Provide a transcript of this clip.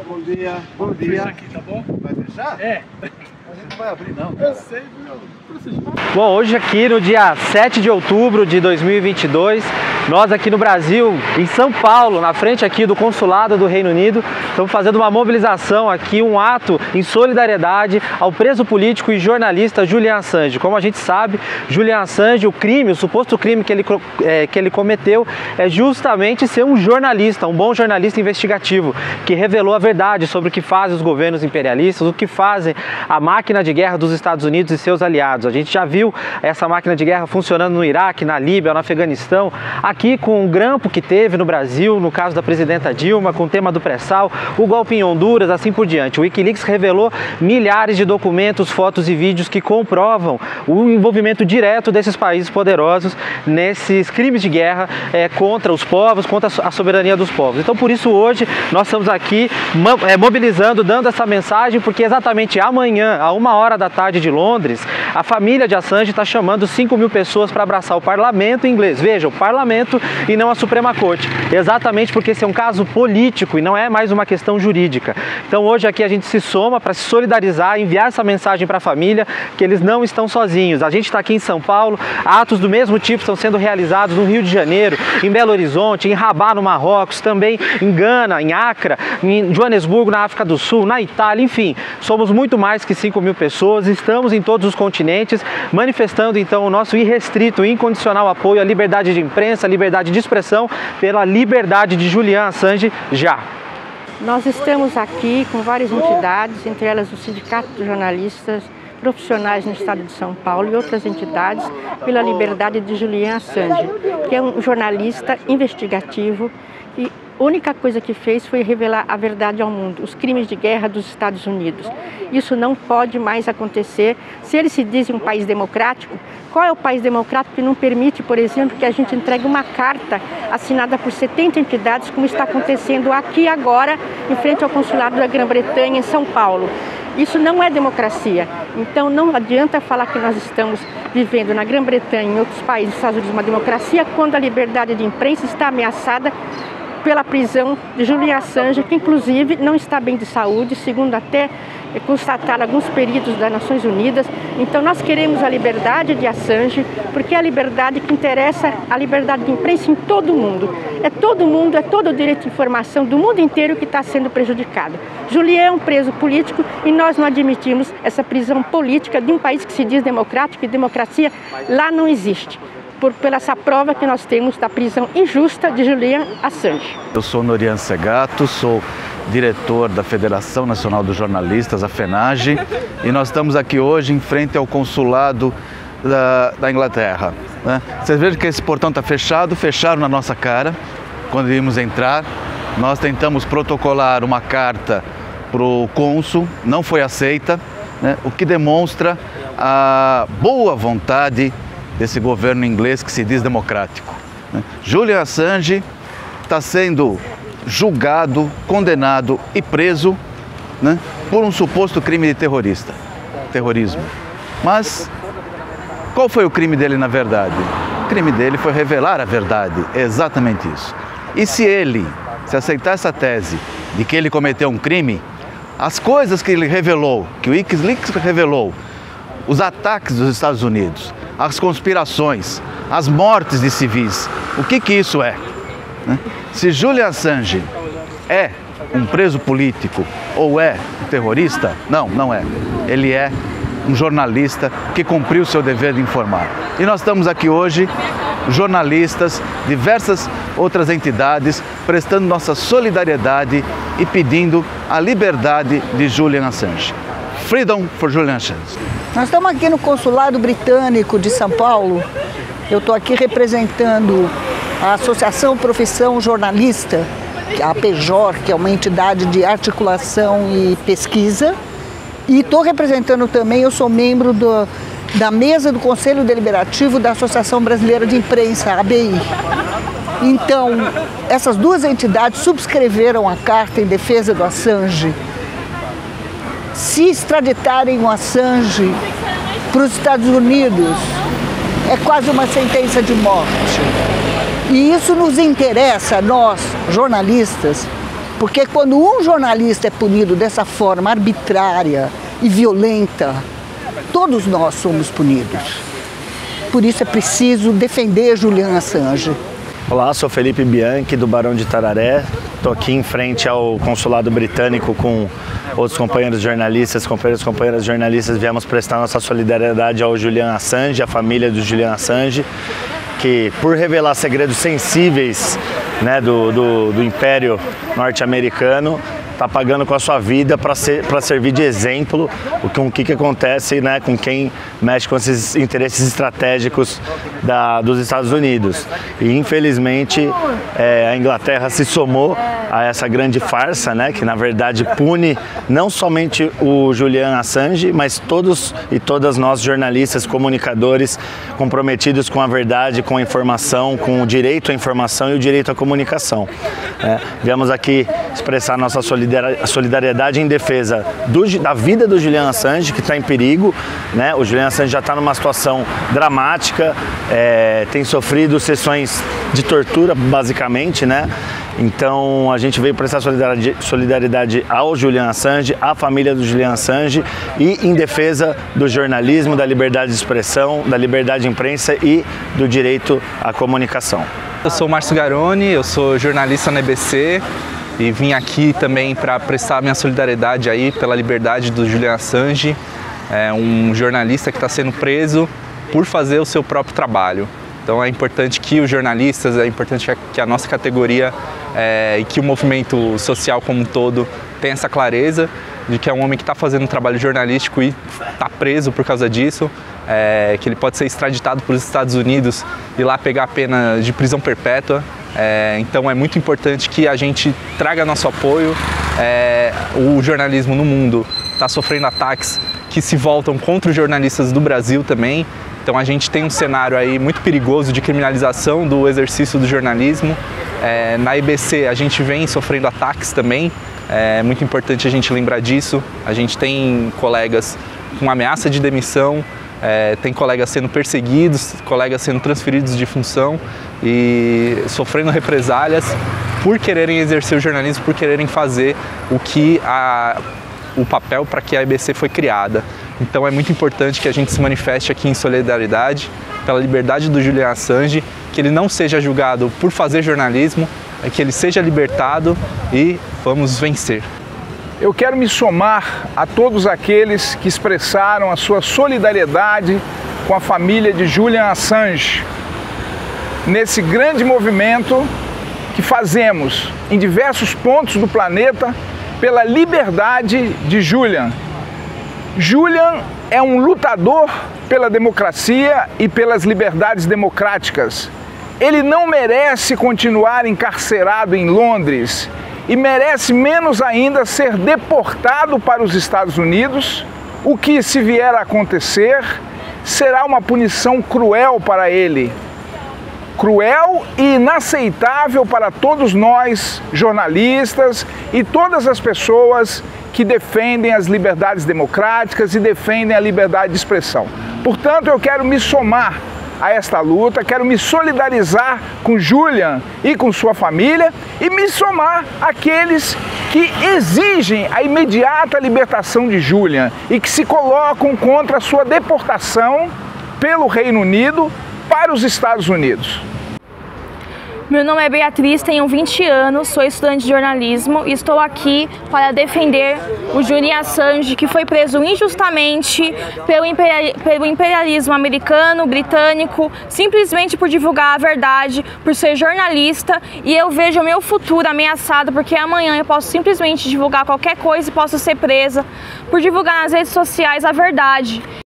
Bom dia, bom dia. Isso aqui, tá bom? Vai fechar? É. A gente não vai abrir não, Eu sei, Bom, hoje aqui no dia 7 de outubro de 2022, nós aqui no Brasil, em São Paulo, na frente aqui do Consulado do Reino Unido, estamos fazendo uma mobilização aqui, um ato em solidariedade ao preso político e jornalista Julian Assange. Como a gente sabe, Julian Assange, o suposto crime que ele cometeu é justamente ser um jornalista, um bom jornalista investigativo, que revelou a verdade sobre o que fazem os governos imperialistas, o que fazem a máquina de guerra dos Estados Unidos e seus aliados. A gente já viu essa máquina de guerra funcionando no Iraque, na Líbia, no Afeganistão, aqui com o grampo que teve no Brasil, no caso da presidenta Dilma, com o tema do pré-sal, o golpe em Honduras, assim por diante. O Wikileaks revelou milhares de documentos, fotos e vídeos que comprovam o envolvimento direto desses países poderosos nesses crimes de guerra contra os povos, contra a soberania dos povos. Então, por isso, hoje, nós estamos aqui mobilizando, dando essa mensagem, porque exatamente amanhã, a 1h da tarde de Londres, a família de Assange está chamando 5.000 pessoas para abraçar o parlamento inglês. Veja, o parlamento e não a Suprema Corte. Exatamente porque esse é um caso político e não é mais uma questão jurídica. Então hoje aqui a gente se soma para se solidarizar, enviar essa mensagem para a família que eles não estão sozinhos. A gente está aqui em São Paulo, atos do mesmo tipo estão sendo realizados no Rio de Janeiro, em Belo Horizonte, em Rabat, no Marrocos, também em Gana, em Accra, em Joanesburgo, na África do Sul, na Itália, enfim. Somos muito mais que 5.000 pessoas, estamos em todos os continentes, manifestando então o nosso irrestrito e incondicional apoio à liberdade de imprensa, à liberdade de expressão, pela liberdade de Julian Assange já. Nós estamos aqui com várias entidades, entre elas o Sindicato dos Jornalistas Profissionais no Estado de São Paulo e outras entidades, pela liberdade de Julian Assange, que é um jornalista investigativo e a única coisa que fez foi revelar a verdade ao mundo, os crimes de guerra dos Estados Unidos. Isso não pode mais acontecer. Se ele se diz um país democrático, qual é o país democrático que não permite, por exemplo, que a gente entregue uma carta assinada por 70 entidades, como está acontecendo aqui agora, em frente ao consulado da Grã-Bretanha, em São Paulo? Isso não é democracia. Então não adianta falar que nós estamos vivendo na Grã-Bretanha e em outros países dos Estados Unidos uma democracia, quando a liberdade de imprensa está ameaçada pela prisão de Julian Assange, que inclusive não está bem de saúde, segundo até constataram alguns peritos das Nações Unidas. Então nós queremos a liberdade de Assange, porque é a liberdade que interessa, a liberdade de imprensa em todo o mundo. É todo mundo, é todo o direito de informação do mundo inteiro que está sendo prejudicado. Julian é um preso político e nós não admitimos essa prisão política de um país que se diz democrático, e democracia lá não existe. Pela essa prova que nós temos da prisão injusta de Julian Assange. Eu sou Norian Segato, sou diretor da Federação Nacional dos Jornalistas, a FENAGE, e nós estamos aqui hoje em frente ao consulado da Inglaterra. Né? Vocês vejam que esse portão está fechado, fecharam na nossa cara quando íamos entrar. Nós tentamos protocolar uma carta para o cônsul, não foi aceita, né? O que demonstra a boa vontade desse governo inglês que se diz democrático. Julian Assange está sendo julgado, condenado e preso, né, por um suposto crime de terrorismo. Mas qual foi o crime dele na verdade? O crime dele foi revelar a verdade, é exatamente isso. E se aceitar essa tese de que ele cometeu um crime, as coisas que ele revelou, que o Wikileaks revelou, os ataques dos Estados Unidos, as conspirações, as mortes de civis, o que isso é? Se Julian Assange é um preso político ou é um terrorista, não é. Ele é um jornalista que cumpriu o seu dever de informar. E nós estamos aqui hoje, jornalistas, diversas outras entidades, prestando nossa solidariedade e pedindo a liberdade de Julian Assange. Freedom for Julian Assange. Nós estamos aqui no Consulado Britânico de São Paulo. Eu estou aqui representando a Associação Profissão Jornalista, a APJOR, que é uma entidade de articulação e pesquisa. E estou representando também, eu sou membro da mesa do Conselho Deliberativo da Associação Brasileira de Imprensa, ABI. Então, essas duas entidades subscreveram a carta em defesa do Assange. Se extraditarem o Assange para os Estados Unidos, é quase uma sentença de morte. E isso nos interessa, nós, jornalistas, Porque quando um jornalista é punido dessa forma arbitrária e violenta, todos nós somos punidos. Por isso é preciso defender Julian Assange. Olá, sou Felipe Bianchi, do Barão de Tararé. Estou aqui em frente ao consulado britânico com outros companheiros jornalistas, companheiras jornalistas. Viemos prestar nossa solidariedade ao Julian Assange, à família do Julian Assange, que por revelar segredos sensíveis, né, do Império Norte-Americano, está pagando com a sua vida para servir de exemplo com o que acontece, né, com quem mexe com esses interesses estratégicos dos Estados Unidos. E infelizmente a Inglaterra se somou a essa grande farsa, né, que na verdade pune não somente o Julian Assange, mas todos e todas nós jornalistas, comunicadores comprometidos com a verdade, com a informação, com o direito à informação e o direito à comunicação. Viemos aqui expressar nossa solidariedade em defesa da vida do Julian Assange, que está em perigo, né? O Julian Assange já está numa situação dramática, tem sofrido sessões de tortura, basicamente, né? Então a gente veio prestar solidariedade ao Julian Assange, à família do Julian Assange e em defesa do jornalismo, da liberdade de expressão, da liberdade de imprensa e do direito à comunicação. Eu sou Márcio Garoni, eu sou jornalista na EBC e vim aqui também para prestar minha solidariedade aí pela liberdade do Julian Assange, um jornalista que está sendo preso por fazer o seu próprio trabalho. Então é importante que os jornalistas, é importante que a nossa categoria e que o movimento social como um todo tenha essa clareza de que é um homem que está fazendo um trabalho jornalístico e está preso por causa disso, que ele pode ser extraditado para os Estados Unidos e lá pegar a pena de prisão perpétua. Então é muito importante que a gente traga nosso apoio. O jornalismo no mundo está sofrendo ataques que se voltam contra os jornalistas do Brasil também. Então a gente tem um cenário aí muito perigoso de criminalização do exercício do jornalismo. Na EBC a gente vem sofrendo ataques também. É muito importante a gente lembrar disso. A gente tem colegas com ameaça de demissão, tem colegas sendo perseguidos, colegas sendo transferidos de função e sofrendo represálias por quererem exercer o jornalismo, por quererem fazer o papel para que a EBC foi criada. Então é muito importante que a gente se manifeste aqui em solidariedade pela liberdade do Julian Assange, que ele não seja julgado por fazer jornalismo, que ele seja libertado e vamos vencer. Eu quero me somar a todos aqueles que expressaram a sua solidariedade com a família de Julian Assange, nesse grande movimento que fazemos em diversos pontos do planeta pela liberdade de Julian. Julian é um lutador pela democracia e pelas liberdades democráticas. Ele não merece continuar encarcerado em Londres e merece menos ainda ser deportado para os Estados Unidos, o que, se vier a acontecer, será uma punição cruel para ele. Cruel e inaceitável para todos nós, jornalistas e todas as pessoas que defendem as liberdades democráticas e defendem a liberdade de expressão. Portanto, eu quero me somar a esta luta, quero me solidarizar com Julian e com sua família e me somar àqueles que exigem a imediata libertação de Julian e que se colocam contra a sua deportação pelo Reino Unido para os Estados Unidos. Meu nome é Beatriz, tenho 20 anos, sou estudante de jornalismo e estou aqui para defender o Julian Assange, que foi preso injustamente pelo imperialismo americano, britânico, simplesmente por divulgar a verdade, por ser jornalista, e eu vejo o meu futuro ameaçado porque amanhã eu posso simplesmente divulgar qualquer coisa e posso ser presa por divulgar nas redes sociais a verdade.